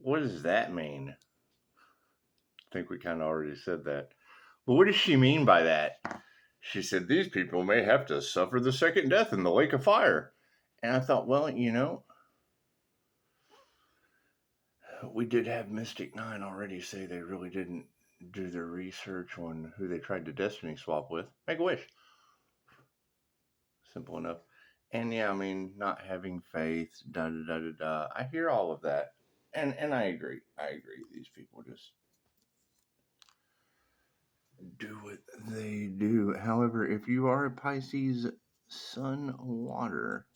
What does that mean? I think we kind of already said that. But what does she mean by that? She said, these people may have to suffer the second death in the lake of fire. And I thought, well, we did have Mystic Nine already say they really didn't do their research on who they tried to destiny swap with. Make a wish. Simple enough. And yeah, I mean, not having faith, da da da da da. I hear all of that. And I agree. I agree. These people just do what they do. However, if you are a Pisces Sun Water,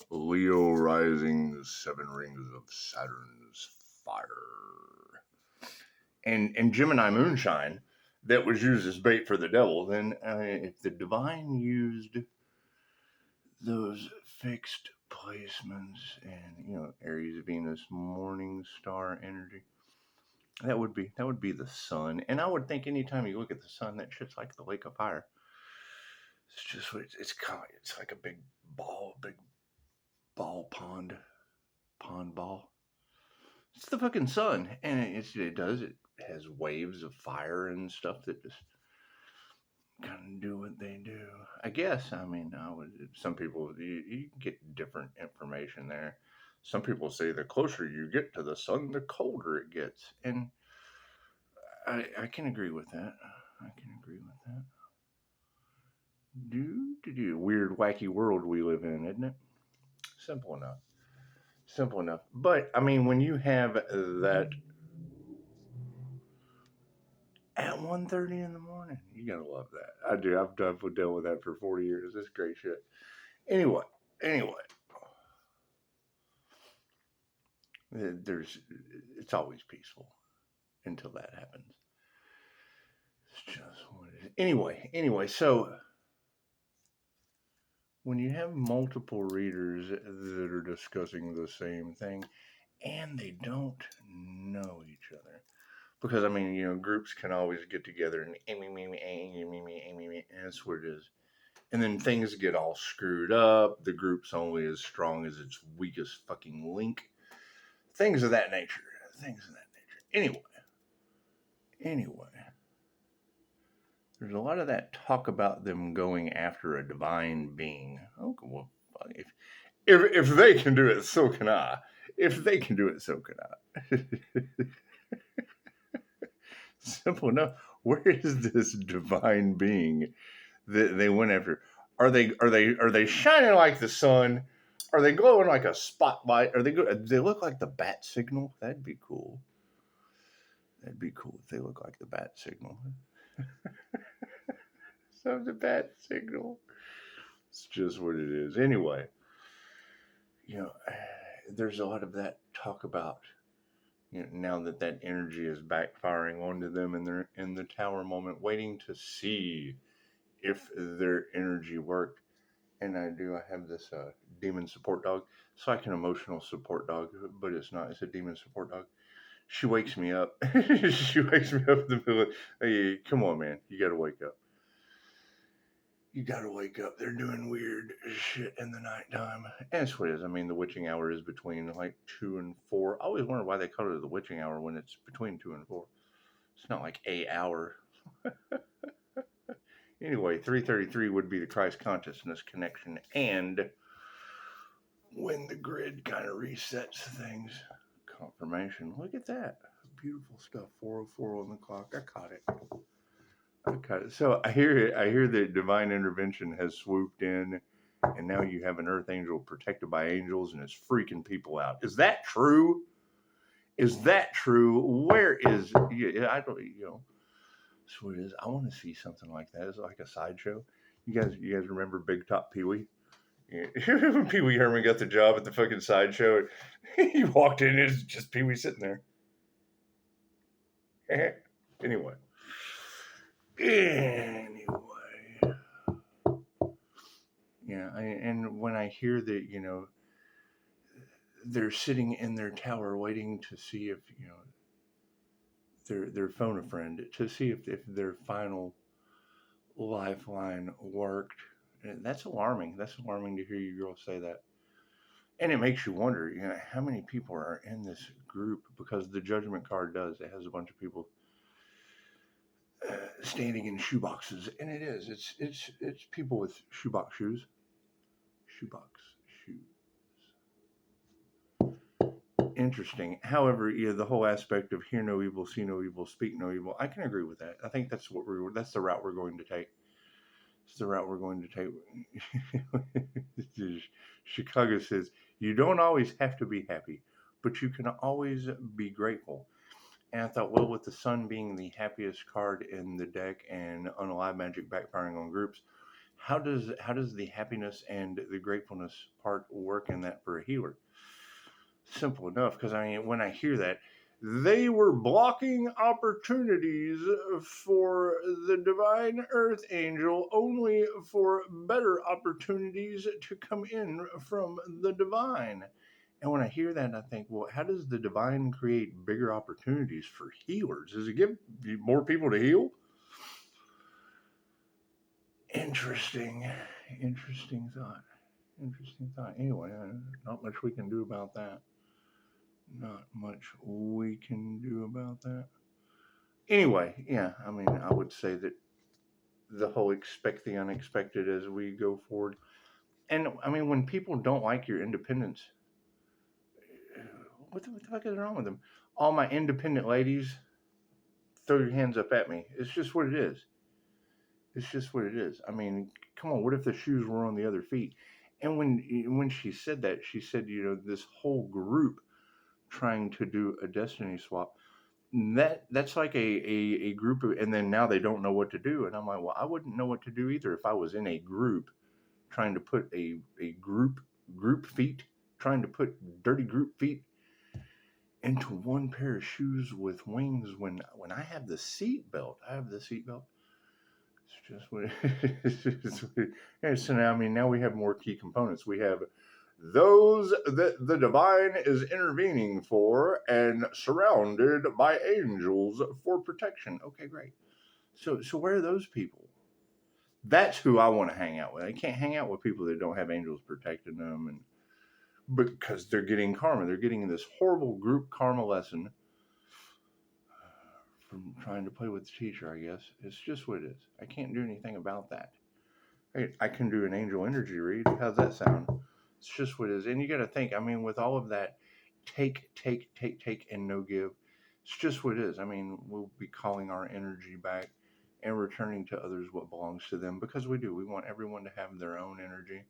Leo rising, seven rings of Saturn's fire, and Gemini moonshine that was used as bait for the devil, then if the divine used those fixed placements and Aries, Venus, morning star energy, that would be the sun. And I would think anytime you look at the sun, that shit's like the lake of fire. It's just it's like a big ball pond ball. It's the fucking sun, and it has waves of fire and stuff that just kind of do what they do. I guess. I mean, some people you get different information there. Some people say the closer you get to the sun, the colder it gets, and I can agree with that. I can agree with that. Do weird, wacky world we live in, isn't it? Simple enough. Simple enough. But I mean, when you have that at 1:30 in the morning, you gotta love that. I do. I've dealt with that for 40 years. It's great shit. Anyway, there's it's always peaceful until that happens. It's just what it is. Anyway, so when you have multiple readers that are discussing the same thing and they don't know each other, because I mean, groups can always get together and that's what it is. And then things get all screwed up. The group's only as strong as its weakest fucking link. Things of that nature. Anyway, there's a lot of that talk about them going after a divine being. Okay, well, if they can do it, so can I. If they can do it, so can I. Simple enough. Where is this divine being that they went after? Are they shining like the sun? Are they glowing like a spotlight? Do they look like the bat signal? That'd be cool. That'd be cool if they look like the bat signal. So the bat signal. It's just what it is. Anyway, you know, there's a lot of that talk about now that energy is backfiring onto them and they're in the tower moment, waiting to see if their energy worked. And I have this demon support dog. It's like an emotional support dog, but it's not. It's a demon support dog. She wakes me up. She wakes me up in the middle. Hey, come on, man! You gotta wake up. You gotta wake up. They're doing weird shit in the nighttime. And it's what it is. I mean, the witching hour is between like 2 and 4. I always wonder why they call it the witching hour when it's between 2 and 4. It's not like a hour. Anyway, 3:33 would be the Christ consciousness connection, and when the grid kind of resets things, confirmation. Look at that, beautiful stuff. 4:04 on the clock. I caught it. So I hear that divine intervention has swooped in, and now you have an earth angel protected by angels, and it's freaking people out. Is that true? Is that true? Where is? Yeah, I don't. So it is. I want to see something like that. It's like a sideshow. You guys remember Big Top Pee Wee? Yeah. When Pee Wee Herman got the job at the fucking sideshow, he walked in, and it's just Pee Wee sitting there. Anyway. Yeah, and when I hear that, they're sitting in their tower waiting to see if their phone a friend to see if their final lifeline worked. And that's alarming. That's alarming to hear you girls say that. And it makes you wonder, how many people are in this group, because the judgment card does. It has a bunch of people standing in shoeboxes, and it's people with shoebox shoes, shoebox shoes. Interesting. However, the whole aspect of hear no evil, see no evil, speak no evil, I can agree with that. I think that's the route we're going to take. It's the route we're going to take. Chicago says you don't always have to be happy, but you can always be grateful. And I thought, well, with the sun being the happiest card in the deck and unalive magic backfiring on groups, how does the happiness and the gratefulness part work in that for a healer? Simple enough, because I mean, when I hear that, they were blocking opportunities for the divine earth angel only for better opportunities to come in from the divine. And when I hear that, I think, well, how does the divine create bigger opportunities for healers? Does it give more people to heal? Interesting. Interesting thought. Interesting thought. Anyway, not much we can do about that. Not much we can do about that. Anyway, yeah, I mean, I would say that the whole expect the unexpected as we go forward. And I mean, when people don't like your independence, what the fuck is wrong with them? All my independent ladies, throw your hands up at me. It's just what it is. It's just what it is. I mean, come on, what if the shoes were on the other feet? And when she said that, she said, this whole group trying to do a destiny swap. That's like a group of, and then now they don't know what to do. And I'm like, well, I wouldn't know what to do either if I was in a group trying to put a group feet, trying to put dirty group feet into one pair of shoes with wings when I have the seat belt. I have the seat belt. It's just what yeah, so now, I mean, now we have more key components. We have those that the divine is intervening for and surrounded by angels for protection. Okay, great. So where are those people? That's who I want to hang out with. I can't hang out with people that don't have angels protecting them, and because they're getting karma. They're getting this horrible group karma lesson from trying to play with the teacher, I guess. It's just what it is. I can't do anything about that. I can do an angel energy read. How's that sound? It's just what it is. And you got to think, I mean, with all of that take, and no give, it's just what it is. I mean, we'll be calling our energy back and returning to others what belongs to them, because we do. We want everyone to have their own energy.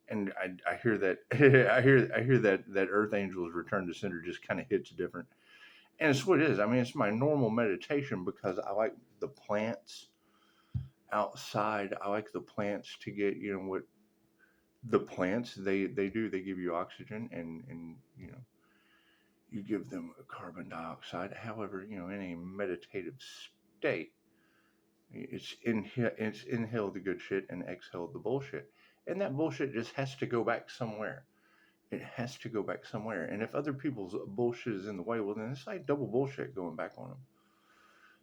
And I hear that I hear that Earth Angels Return to Center just kind of hits different. And it's what it is. I mean, it's my normal meditation because I like the plants outside. I like the plants to get, what the plants they do. They give you oxygen, and you give them carbon dioxide. However, in a meditative state, it's inhale the good shit and exhale the bullshit. And that bullshit just has to go back somewhere. It has to go back somewhere. And if other people's bullshit is in the way, well, then it's like double bullshit going back on them.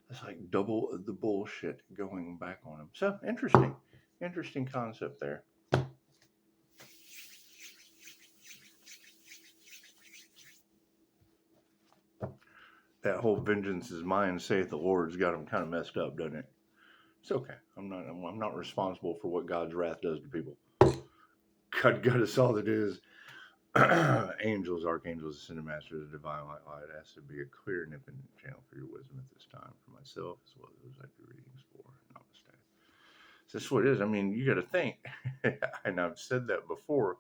It's like double the bullshit going back on them. So interesting concept there. That whole vengeance is mine, saith the Lord's got them kind of messed up, doesn't it? It's okay. I'm not responsible for what God's wrath does to people. God got us all that is. Angels, archangels, ascended masters, the divine light. It has to be a clear and infinite channel for your wisdom at this time, for myself as well as those I do readings for. Namaste. So that's what it is. I mean, you got to think, and I've said that before.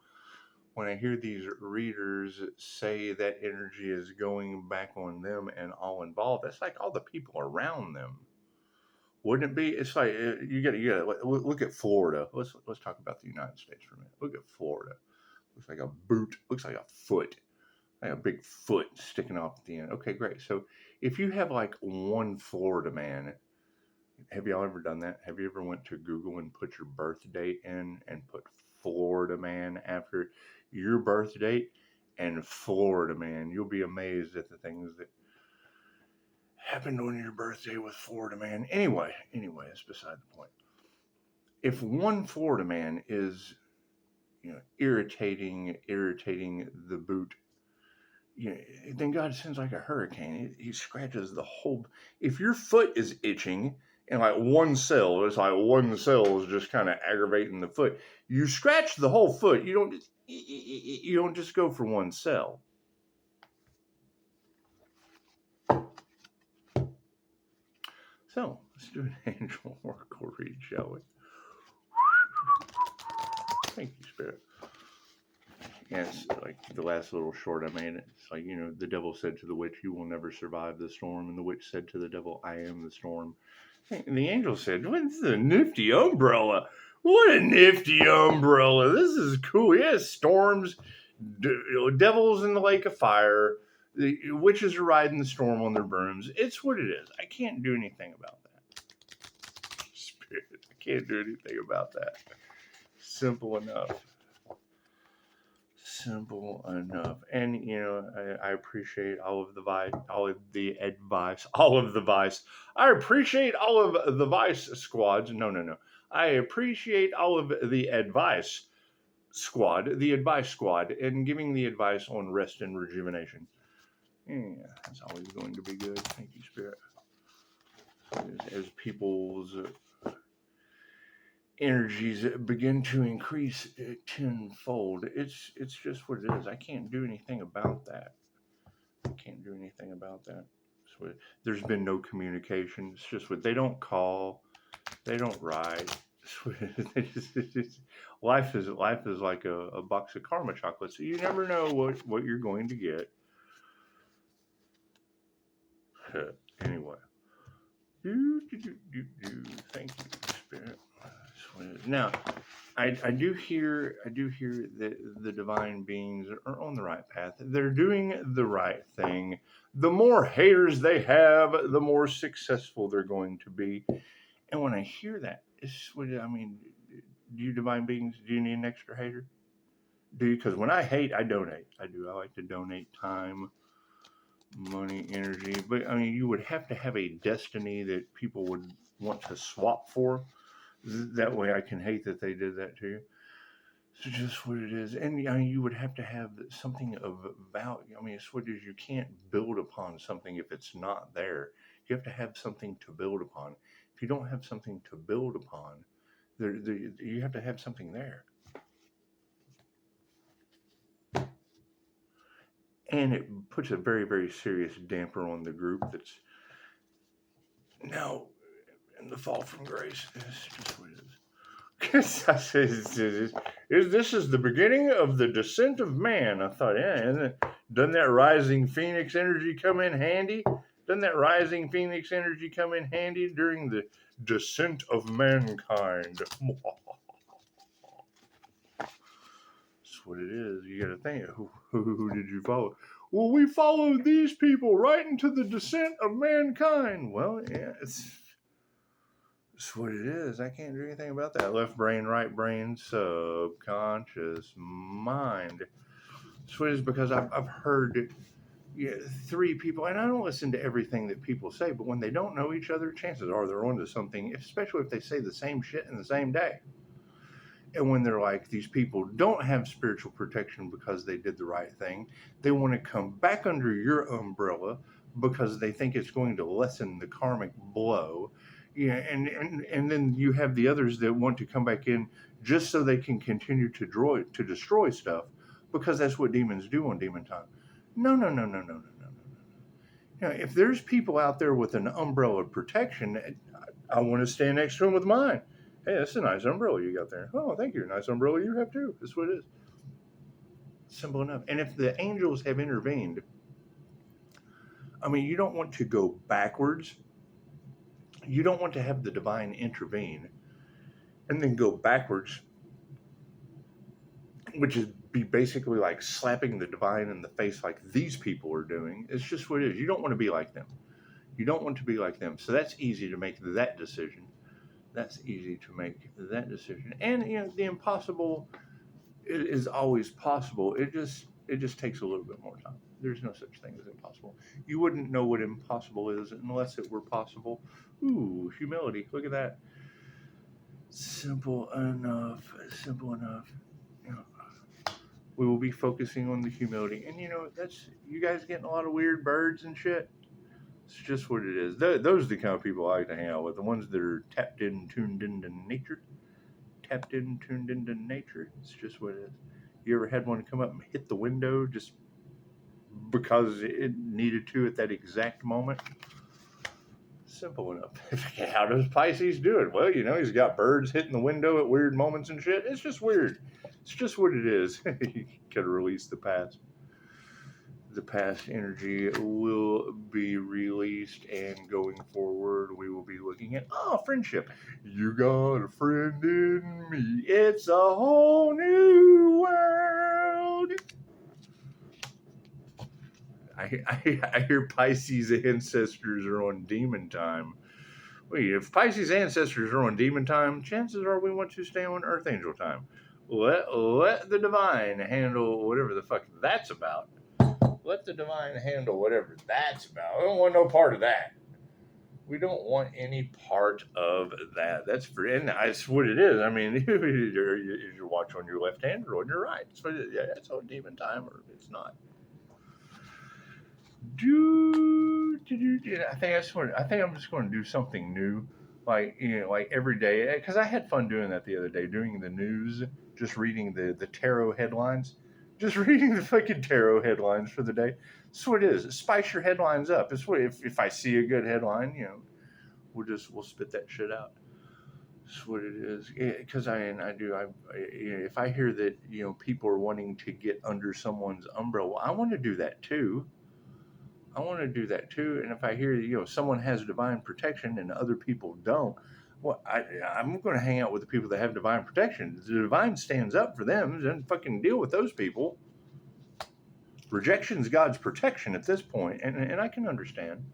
When I hear these readers say that energy is going back on them and all involved, that's like all the people around them. Wouldn't it be? It's like you got to look at Florida. Let's talk about the United States for a minute. Look at Florida. Looks like a boot. Looks like a foot. Like a big foot sticking off at the end. Okay, great. So if you have like one Florida man, have y'all ever done that? Have you ever went to Google and put your birth date in and put Florida man after your birth date and Florida man? You'll be amazed at the things that happened on your birthday with Florida man. Anyway, it's beside the point. If one Florida man is irritating the boot. Then God sends like a hurricane. He scratches the whole. If your foot is itching and like one cell, it's like one cell is just kind of aggravating the foot. You scratch the whole foot. You don't just go for one cell. So let's do an angel oracle read, shall we? Thank you, Spirit. Yeah, it's like the last little short I made. It's like, the devil said to the witch, "You will never survive the storm." And the witch said to the devil, "I am the storm." And the angel said, "What's a nifty umbrella? What a nifty umbrella. This is cool. Yeah, storms, devils in the lake of fire. The witches are riding the storm on their brooms. It's what it is. I can't do anything about that." Spirit, I can't do anything about that. Simple enough. Simple enough. And I appreciate all of the advice. I appreciate all of the vice squads. No. I appreciate all of the advice squad, and giving the advice on rest and rejuvenation. Yeah, that's always going to be good. Thank you, Spirit. As people's energies begin to increase tenfold, it's just what it is. I can't do anything about that. So there's been no communication. It's just what they don't call, they don't write. Life is like a box of karma chocolates. So you never know what you're going to get. Anyway, thank you, Spirit. Now, I do hear that the divine beings are on the right path. They're doing the right thing. The more haters they have, the more successful they're going to be. And when I hear that, it's what I mean. Do you divine beings? Do you need an extra hater? Do you? Because when I hate, I donate. I do. I like to donate time, money, energy. But I mean, you would have to have a destiny that people would want to swap for. That way I can hate that they did that to you. It's just what it is. And I mean, you would have to have something of value. I mean, it's what it is. You can't build upon something if it's not there. You have to have something to build upon. If you don't have something to build upon, you have to have something there. And it puts a very, very serious damper on the group that's now in the fall from grace. It's just what it is. This is the beginning of the descent of man. I thought, yeah, doesn't that rising phoenix energy come in handy? Doesn't that rising phoenix energy come in handy during the descent of mankind? That's what it is. You got to think, who did you follow? Well, we followed these people right into the descent of mankind. Well, yeah, it's what it is. I can't do anything about that. Left brain, right brain, subconscious mind. That's what it is, because I've heard three people, and I don't listen to everything that people say, but when they don't know each other, chances are they're onto something, especially if they say the same shit in the same day. And when they're like, these people don't have spiritual protection because they did the right thing, they want to come back under your umbrella because they think it's going to lessen the karmic blow. Yeah, and then you have the others that want to come back in just so they can continue to destroy stuff, because that's what demons do on Demon Time. No. If there's people out there with an umbrella of protection, I want to stand next to them with mine. Hey, that's a nice umbrella you got there. Oh, thank you. Nice umbrella you have too. That's what it is. Simple enough. And if the angels have intervened, I mean, you don't want to go backwards. You don't want to have the divine intervene and then go backwards, which is be basically like slapping the divine in the face like these people are doing. It's just what it is. You don't want to be like them. You don't want to be like them. So that's easy to make that decision. And the impossible is always possible. It just takes a little bit more time. There's no such thing as impossible. You wouldn't know what impossible is unless it were possible. Ooh, humility. Look at that. Simple enough. We will be focusing on the humility. And that's you guys getting a lot of weird birds and shit. It's just what it is. Those are the kind of people I like to hang out with. The ones that are tapped in, tuned into nature. Tapped in, tuned into nature. It's just what it is. You ever had one come up and hit the window just because it needed to at that exact moment? Simple enough. How does Pisces do it? Well, he's got birds hitting the window at weird moments and shit. It's just weird. It's just what it is. You gotta release the past. The past energy will be released, and going forward, we will be looking at friendship. You got a friend in me. It's a whole new world. I hear Pisces ancestors are on demon time. Wait, if Pisces ancestors are on demon time, chances are we want to stay on Earth Angel time. Let the divine handle whatever the fuck that's about. Let the divine handle whatever that's about. We don't want no part of that. We don't want any part of that. That's what it is. I mean, you watch on your left hand or on your right. It's on demon time, or it's not. I think I'm just going to do something new, like every day, because I had fun doing that the other day, doing the news, just reading the tarot headlines, just reading the fucking tarot headlines for the day. That's what it is. Spice your headlines up. It's what if I see a good headline, we'll spit that shit out. That's what it is. Because if I hear that people are wanting to get under someone's umbrella, I want to do that too. And if I hear someone has divine protection and other people don't, well, I'm going to hang out with the people that have divine protection. The divine stands up for them, and fucking deal with those people. Rejection's God's protection at this point, and I can understand.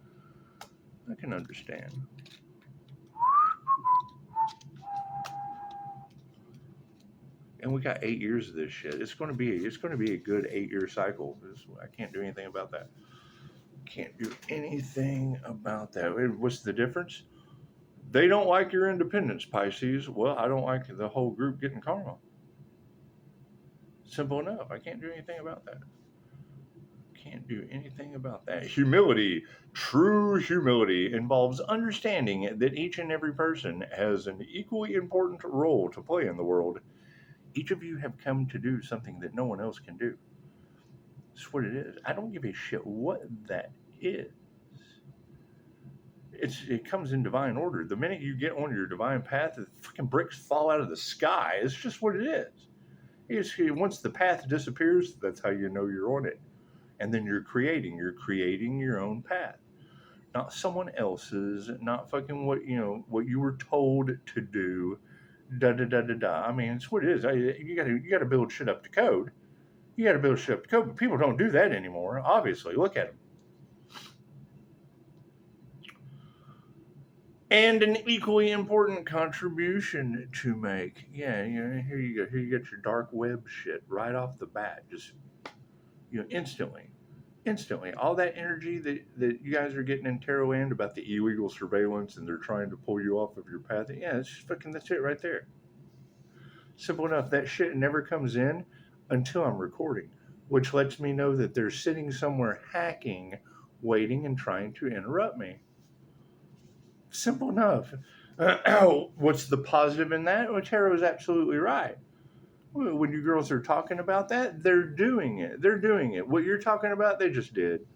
And we got 8 years of this shit. It's going to be a good 8-year cycle. I can't do anything about that. What's the difference? They don't like your independence, Pisces. Well, I don't like the whole group getting karma. Simple enough. I can't do anything about that. Humility, true humility, involves understanding that each and every person has an equally important role to play in the world. Each of you have come to do something that no one else can do. That's what it is. I don't give a shit what that is. It comes in divine order. The minute you get on your divine path, the fucking bricks fall out of the sky. It's just what it is. Once the path disappears, that's how you know you're on it. And then you're creating your own path. Not someone else's, not fucking what you were told to do. I mean, it's what it is. You gotta build shit up to code. But people don't do that anymore. Obviously, look at them. And an equally important contribution to make. Yeah, here you go. Here you get your dark web shit right off the bat. Just instantly. All that energy that you guys are getting in Tarot Land about the illegal surveillance and they're trying to pull you off of your path. Yeah, that's it right there. Simple enough. That shit never comes in until I'm recording, which lets me know that they're sitting somewhere hacking, waiting and trying to interrupt me. Simple enough. What's the positive in that? Well, Tarot is absolutely right. When you girls are talking about that, they're doing it. What you're talking about, they just did.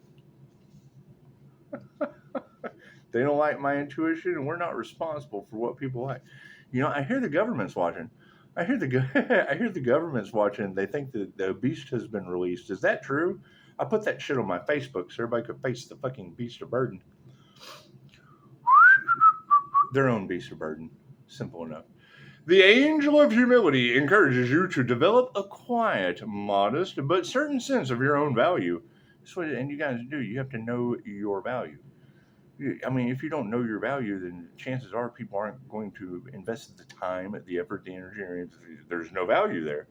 They don't like my intuition, and we're not responsible for what people like. I hear the government's watching. I hear the government's watching. They think that the beast has been released. Is that true? I put that shit on my Facebook so everybody could face the fucking beast of burden. Their own beast of burden. Simple enough. The angel of humility encourages you to develop a quiet, modest, but certain sense of your own value. And you guys do. You have to know your value. I mean, if you don't know your value, then chances are people aren't going to invest the time, the effort, the energy. There's no value there.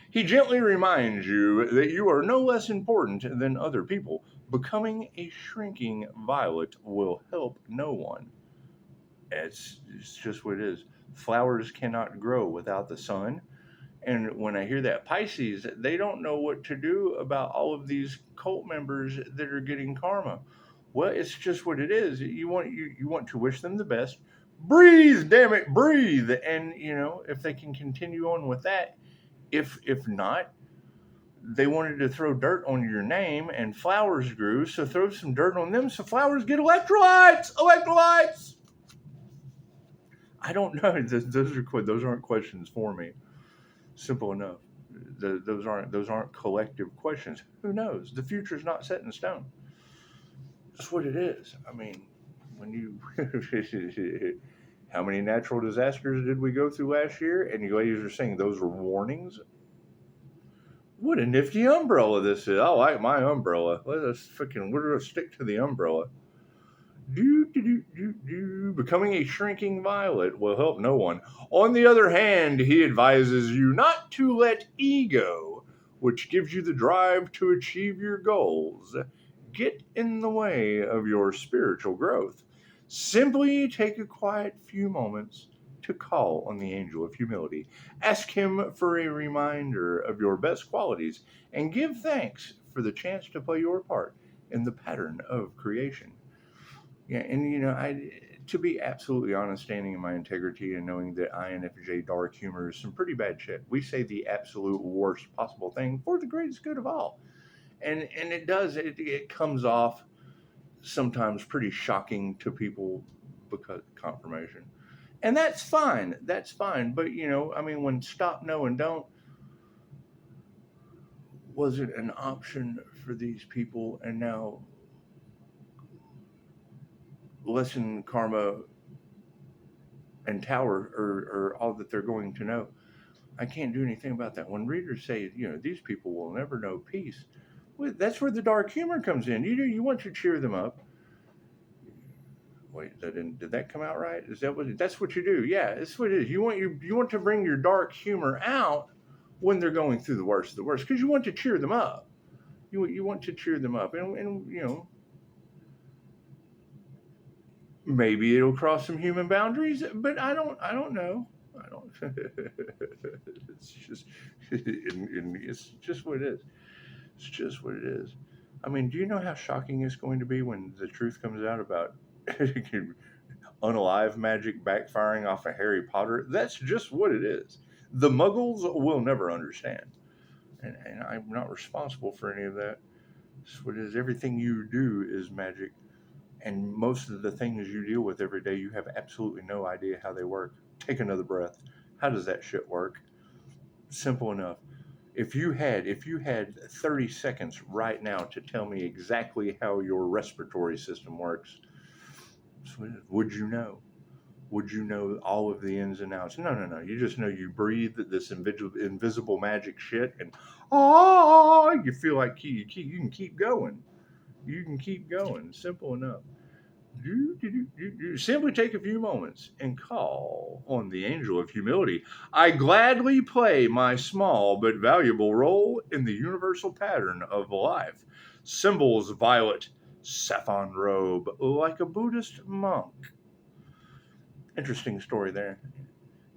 He gently reminds you that you are no less important than other people. Becoming a shrinking violet will help no one. It's just what it is. Flowers cannot grow without the sun. And when I hear that Pisces, they don't know what to do about all of these cult members that are getting karma. Well, it's just what it is. You want to wish them the best. Breathe, damn it, breathe. And if they can continue on with that, if not, they wanted to throw dirt on your name and flowers grew, so throw some dirt on them so flowers get electrolytes. Electrolytes. I don't know. Those aren't questions for me. Simple enough. Those aren't collective questions. Who knows? The future is not set in stone. That's what it is. I mean, when you how many natural disasters did we go through last year? And you ladies are saying those were warnings. What a nifty umbrella this is. I like my umbrella. We're gonna stick to the umbrella. Becoming a shrinking violet will help no one. On the other hand, he advises you not to let ego, which gives you the drive to achieve your goals, get in the way of your spiritual growth. Simply take a quiet few moments to call on the angel of humility. Ask him for a reminder of your best qualities and give thanks for the chance to play your part in the pattern of creation. Yeah, and to be absolutely honest, standing in my integrity and knowing that INFJ dark humor is some pretty bad shit. We say the absolute worst possible thing for the greatest good of all, and it comes off sometimes pretty shocking to people because confirmation, and that's fine. That's fine. But I mean, when stop, no, and don't wasn't an option for these people, and now lesson karma and tower are all that they're going to know. I can't do anything about that. When readers say, these people will never know peace, well, that's where the dark humor comes in. You want to cheer them up. Wait, did that come out right? That's what you do? Yeah, that's what it is. You want to bring your dark humor out when they're going through the worst of the worst, because you want to cheer them up. You want to cheer them up, and maybe it'll cross some human boundaries, but I don't know. I don't. It's just it's just what it is. It's just what it is. I mean, do you know how shocking it's going to be when the truth comes out about unalive magic backfiring off of Harry Potter? That's just what it is. The Muggles will never understand, and I'm not responsible for any of that. It's what it is. Everything you do is magic, and most of the things you deal with every day, you have absolutely no idea how they work. Take another breath. How does that shit work? Simple enough. If you had 30 seconds right now to tell me exactly how your respiratory system works, would you know? Would you know all of the ins and outs? No, no, no. You just know you breathe this invisible magic shit, and you feel like you can keep going. You can keep going. Simple enough. Simply take a few moments and call on the angel of humility. I gladly play my small but valuable role in the universal pattern of life. Symbols violet, saffron robe, like a Buddhist monk. Interesting story there.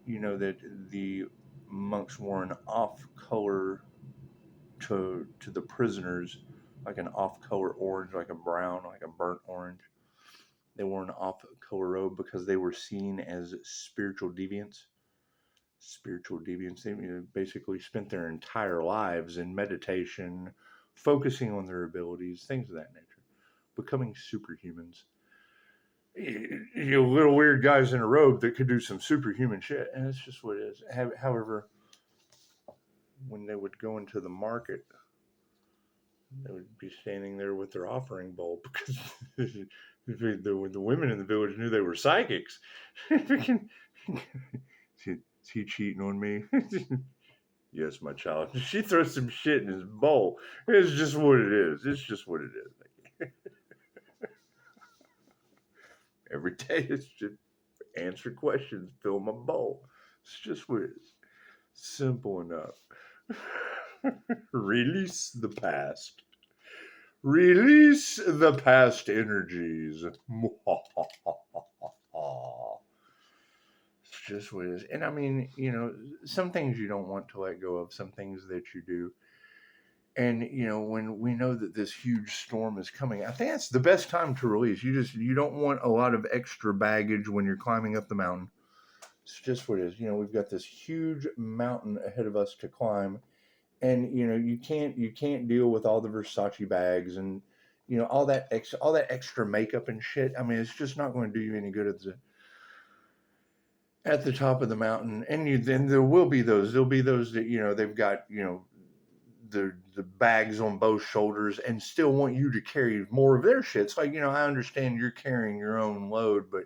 You know that the monks wore an off color to the prisoners, like an off color orange, like a brown, like a burnt orange. They wore an off color robe because they were seen as spiritual deviants. Spiritual deviants. They basically spent their entire lives in meditation, focusing on their abilities, things of that nature, becoming superhumans. Little weird guys in a robe that could do some superhuman shit, and it's just what it is. However, when they would go into the market, they would be standing there with their offering bowl because the women in the village knew they were psychics. Is he cheating on me? Yes, my child. She throws some shit in his bowl. It's just what it is. It's just what it is. Every day it's just answer questions, fill my bowl. It's just what it is. Simple enough. Release the past. Release the past energies. It's just what it is. And I mean, some things you don't want to let go of, some things that you do. And when we know that this huge storm is coming, I think that's the best time to release. You don't want a lot of extra baggage when you're climbing up the mountain. It's just what it is. We've got this huge mountain ahead of us to climb, and you can't deal with all the Versace bags and all that extra makeup and shit. I mean, it's just not going to do you any good at the top of the mountain. And then there'll be those that they've got the bags on both shoulders and still want you to carry more of their shit. It's like, I understand you're carrying your own load, but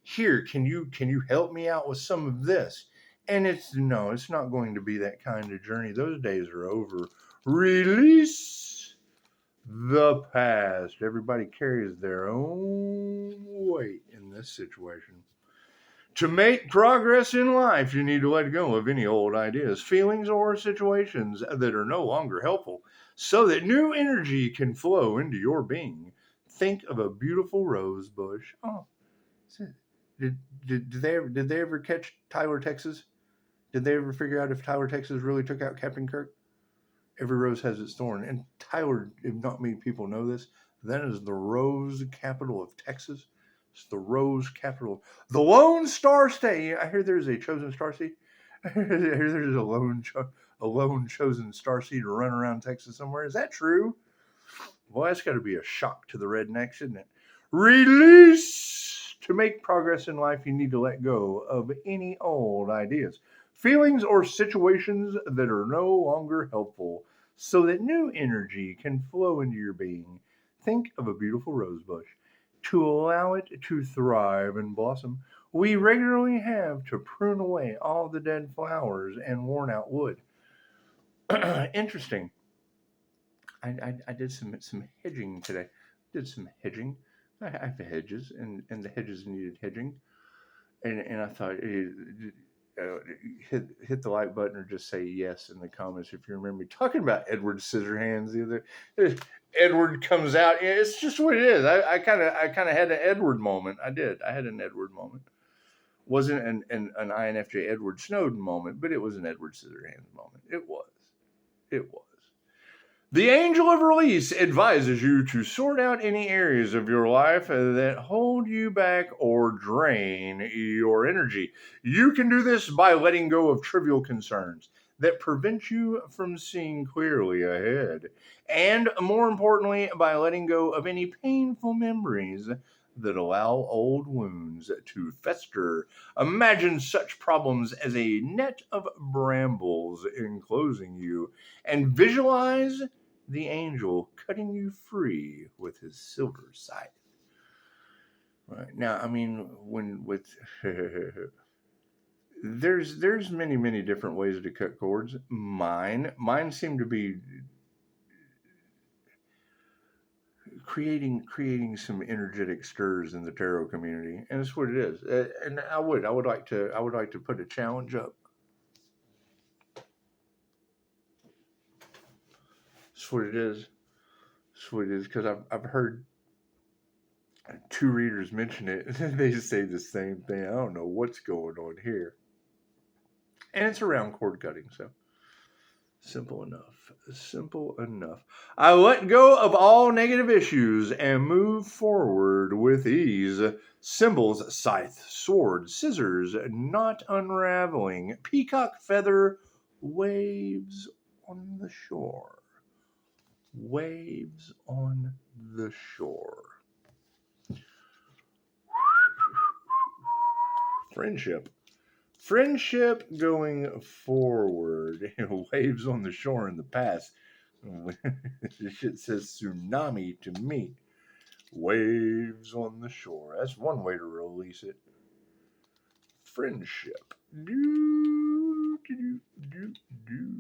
here, can you help me out with some of this? And it's not going to be that kind of journey. Those days are over. Release the past. Everybody carries their own weight in this situation. To make progress in life, you need to let go of any old ideas, feelings, or situations that are no longer helpful so that new energy can flow into your being. Think of a beautiful rose bush. Oh, did they ever catch Tyler, Texas? Did they ever figure out if Tyler, Texas really took out Captain Kirk? Every rose has its thorn. And Tyler, if not many people know this, that is the rose capital of Texas. It's the rose capital. The Lone Star State. I hear there's a chosen star seed. I hear there's a lone chosen star seed to run around Texas somewhere. Is that true? Well, that's got to be a shock to the rednecks, isn't it? Release. To make progress in life, you need to let go of any old ideas, feelings, or situations that are no longer helpful so that new energy can flow into your being. Think of a beautiful rose bush. To allow it to thrive and blossom, we regularly have to prune away all the dead flowers and worn out wood. Interesting. I did some hedging today. Did some hedging. I have hedges, and the hedges needed hedging. And I thought, hit the like button or just say yes in the comments if you remember me talking about Edward Scissorhands the other. Edward comes out. It's just what it is. I kind of had an Edward moment. I did. I had an Edward moment. Wasn't an INFJ Edward Snowden moment, but it was an Edward Scissorhands moment. It was. It was. The angel of release advises you to sort out any areas of your life that hold you back or drain your energy. You can do this by letting go of trivial concerns that prevent you from seeing clearly ahead. And more importantly, by letting go of any painful memories that allow old wounds to fester. Imagine such problems as a net of brambles enclosing you, and visualize the angel cutting you free with his silver scythe. Right now, I mean, there's many different ways to cut cords. Mine seem to be creating some energetic stirs in the tarot community, and it's what it is. And I would like to put a challenge up. It's what it is. It's what it is, because I've heard two readers mention it, and they say the same thing. I don't know what's going on here. And it's around cord cutting, so simple enough. Simple enough. I let go of all negative issues and move forward with ease. Symbols: scythe, sword, scissors, not unraveling, peacock feather, waves on the shore. Waves on the shore. Friendship. Friendship going forward. Waves on the shore in the past. This shit says tsunami to me. Waves on the shore. That's one way to release it. Friendship. Do, do, do, do.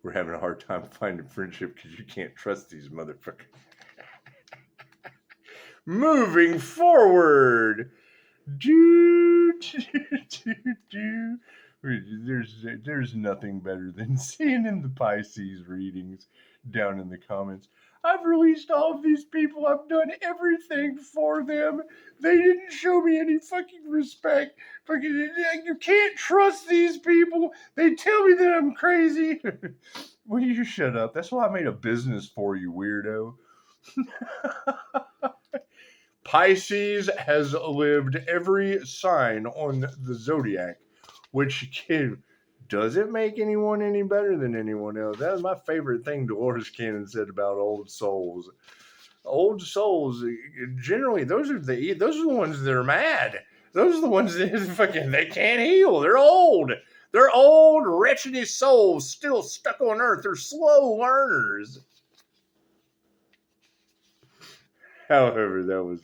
We're having a hard time finding friendship because you can't trust these motherfuckers. Moving forward. Do. There's nothing better than seeing in the Pisces readings down in the comments. I've released all of these people. I've done everything for them. They didn't show me any fucking respect. Fucking, you can't trust these people. They tell me that I'm crazy. Will you shut up? That's why I made a business for you, weirdo. Pisces has lived every sign on the zodiac, which doesn't make anyone any better than anyone else. That was my favorite thing Dolores Cannon said about old souls. Old souls, generally, those are the ones that are mad. Those are the ones that fucking they can't heal. They're old. They're old, wretched souls still stuck on Earth. They're slow learners. However, that was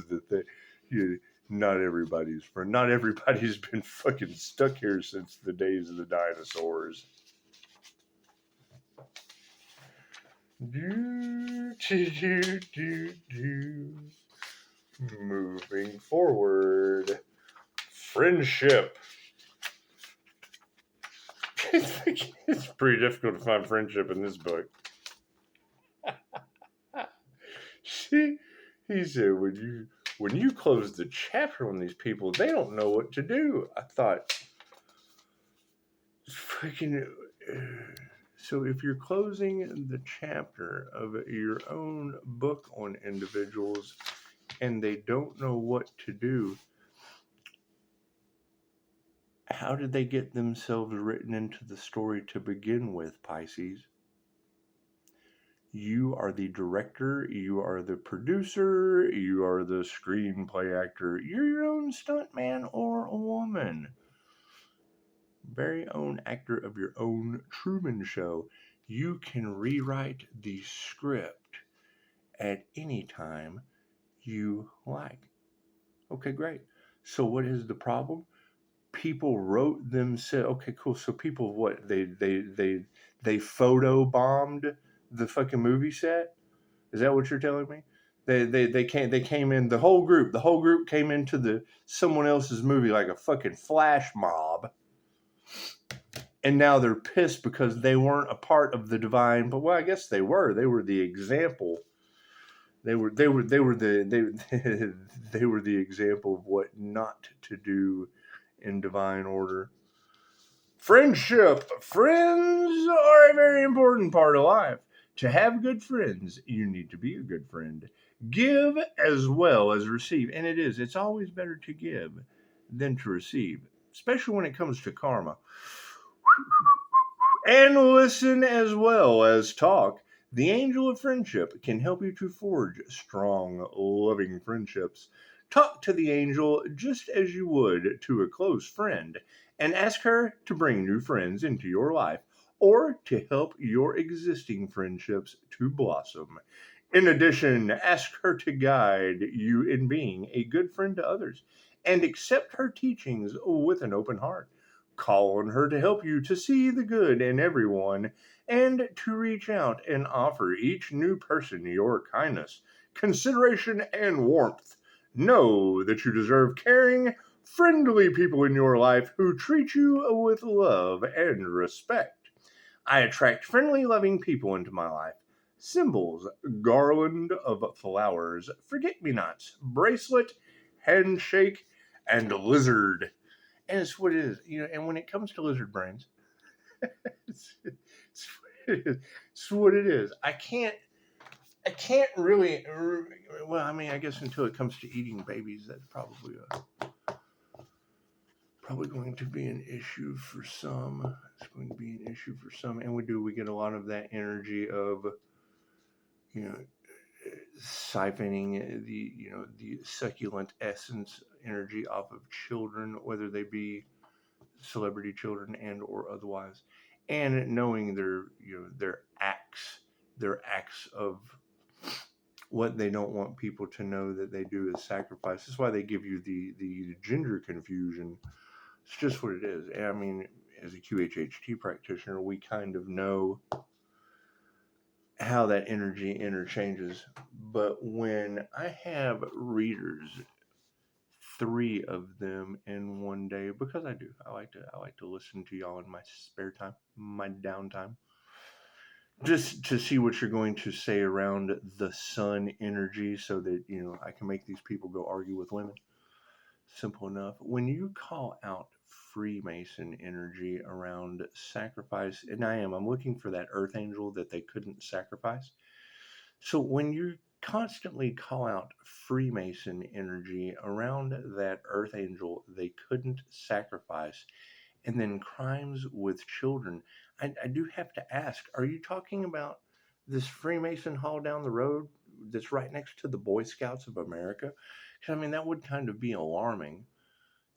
the thing. Not everybody's friend. Not everybody's been fucking stuck here since the days of the dinosaurs. Moving forward. Friendship. It's pretty difficult to find friendship in this book. He said, when you close the chapter on these people, they don't know what to do. I thought, freaking. So if you're closing the chapter of your own book on individuals and they don't know what to do, how did they get themselves written into the story to begin with, Pisces? You are the director, you are the producer, you are the screenplay actor. You're your own stuntman or a woman. Very own actor of your own Truman Show. You can rewrite the script at any time you like. Okay, great. So what is the problem? People wrote themselves. Okay, cool. So people, what they photo bombed the fucking movie set? Is that what you're telling me? They came in, the whole group came into someone else's movie like a fucking flash mob. And now they're pissed because they weren't a part of the divine, but well, I guess they were. They were the example. They were the example of what not to do in divine order. Friendship. Friends are a very important part of life. To have good friends, you need to be a good friend. Give as well as receive. And it's always better to give than to receive, especially when it comes to karma. And listen as well as talk. The angel of friendship can help you to forge strong, loving friendships. Talk to the angel just as you would to a close friend and ask her to bring new friends into your life or to help your existing friendships to blossom. In addition, ask her to guide you in being a good friend to others and accept her teachings with an open heart. Call on her to help you to see the good in everyone and to reach out and offer each new person your kindness, consideration, and warmth. Know that you deserve caring, friendly people in your life who treat you with love and respect. I attract friendly, loving people into my life. Symbols: garland of flowers, forget-me-nots, bracelet, handshake, and lizard. And it's what it is, and when it comes to lizard brains, it's what it is. I can't really, well, I mean, I guess until it comes to eating babies, that's probably going to be an issue for some. It's going to be an issue for some, and we get a lot of that energy of, siphoning the succulent essence energy off of children, whether they be celebrity children and or otherwise, and knowing their acts of what they don't want people to know that they do as sacrifice. That's why they give you the gender confusion. It's just what it is. And I mean, as a QHHT practitioner, we kind of know how that energy interchanges. But when I have readers 3 of them in one day because I do. I like to listen to y'all in my spare time, my downtime. Just to see what you're going to say around the sun energy so that, I can make these people go argue with women. Simple enough. When you call out Freemason energy around sacrifice, and I'm looking for that earth angel that they couldn't sacrifice. So when you constantly call out Freemason energy around that earth angel they couldn't sacrifice, and then crimes with children, I do have to ask, are you talking about this Freemason hall down the road that's right next to the Boy Scouts of America? 'Cause, I mean, that would kind of be alarming.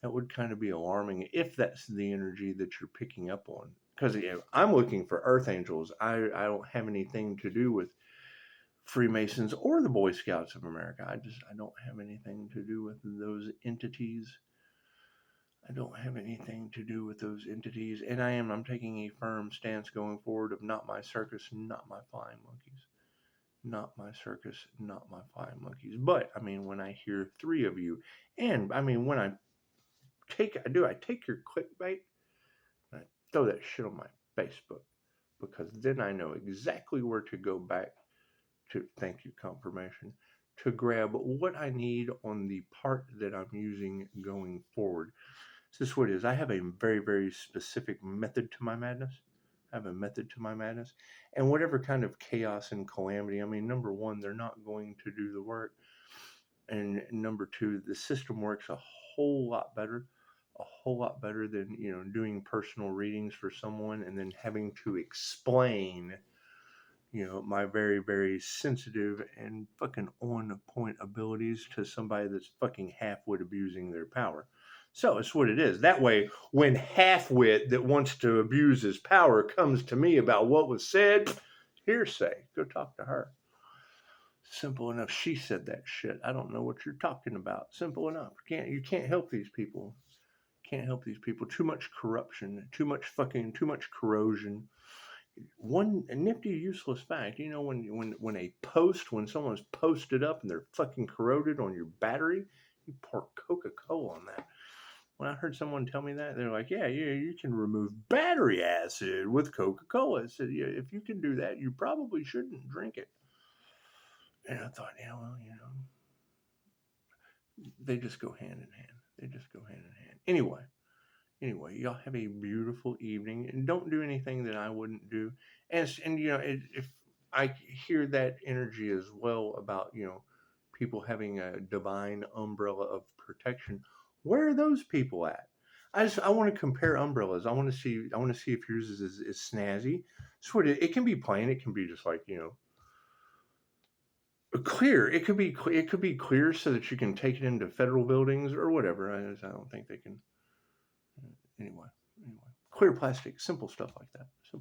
That would kind of be alarming if that's the energy that you're picking up on. Because I'm looking for earth angels. I don't have anything to do with Freemasons or the Boy Scouts of America. I don't have anything to do with those entities. I don't have anything to do with those entities, and I'm taking a firm stance going forward of not my circus, not my flying monkeys. Not my circus, not my flying monkeys. But I mean, when I hear 3 of you, and I mean, when I take your clickbait, and I throw that shit on my Facebook, because then I know exactly where to go back to, thank you, confirmation, to grab what I need on the part that I'm using going forward. So this is what it is. I have a very, very specific method to my madness. I have a method to my madness. And whatever kind of chaos and calamity, I mean, number one, they're not going to do the work. And number two, the system works a whole lot better than, doing personal readings for someone and then having to explain, my very, very sensitive and fucking on point abilities to somebody that's fucking half-wit abusing their power. So it's what it is. That way, when half-wit that wants to abuse his power comes to me about what was said, hearsay. Go talk to her. Simple enough. She said that shit. I don't know what you're talking about. Simple enough. You can't help these people. Can't help these people. Too much corruption. Too much corrosion. One nifty useless fact, when someone's posted up and they're fucking corroded on your battery, you pour Coca-Cola on that. When I heard someone tell me that, they're like, yeah, you can remove battery acid with Coca-Cola. I said, yeah, if you can do that, you probably shouldn't drink it. And I thought, they just go hand in hand. Anyway, y'all have a beautiful evening, and don't do anything that I wouldn't do. If I hear that energy as well about, people having a divine umbrella of protection, where are those people at? I want to compare umbrellas. I want to see if yours is snazzy. Sort of, it can be plain. It can be just like, clear. It could be clear so that you can take it into federal buildings or whatever. I don't think they can. Anyway, clear plastic, simple stuff like that. So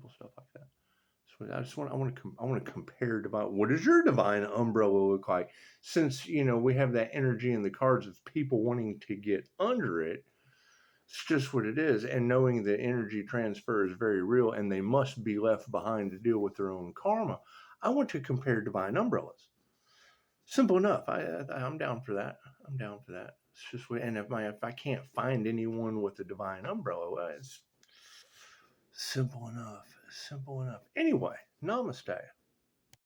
I want to compare what does your divine umbrella look like? Since we have that energy in the cards of people wanting to get under it. It's just what it is, and knowing that energy transfer is very real, and they must be left behind to deal with their own karma. I want to compare divine umbrellas. Simple enough. I'm down for that. It's just, and if I can't find anyone with a divine umbrella, well, it's simple enough. Anyway, namaste.